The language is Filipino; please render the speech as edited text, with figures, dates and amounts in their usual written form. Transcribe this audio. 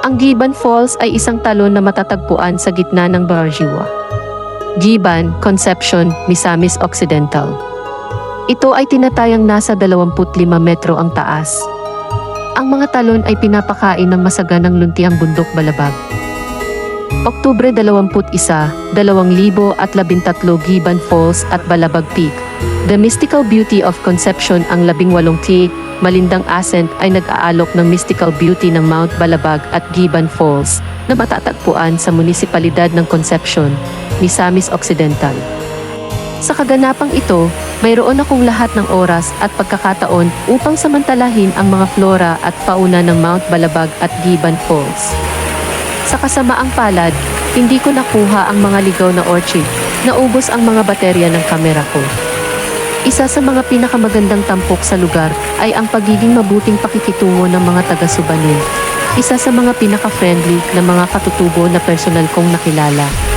Ang Giban Falls ay isang talon na matatagpuan sa gitna ng Barajiwa, Giban, Concepcion, Misamis Occidental. Ito ay tinatayang nasa 25 metro ang taas. Ang mga talon ay pinapakain ng masaganang luntiang bundok Balabag. Oktubre 21, 2013 Giban Falls at Balabag Peak. The Mystical Beauty of Concepcion. Ang 18 malindang ascent ay nag-aalok ng mystical beauty ng Mount Balabag at Giban Falls na matatagpuan sa munisipalidad ng Concepcion, Misamis Occidental. Sa kaganapang ito, mayroon akong lahat ng oras at pagkakataon upang samantalahin ang mga flora at fauna ng Mount Balabag at Giban Falls. Sa kasamaang palad, hindi ko nakuha ang mga ligaw na orchid. Naubos ang mga baterya ng kamera ko. Isa sa mga pinakamagandang tampok sa lugar ay ang pagiging mabuting pakikitungo ng mga taga-Subanin. Isa sa mga pinaka-friendly na mga katutubo na personal kong nakilala.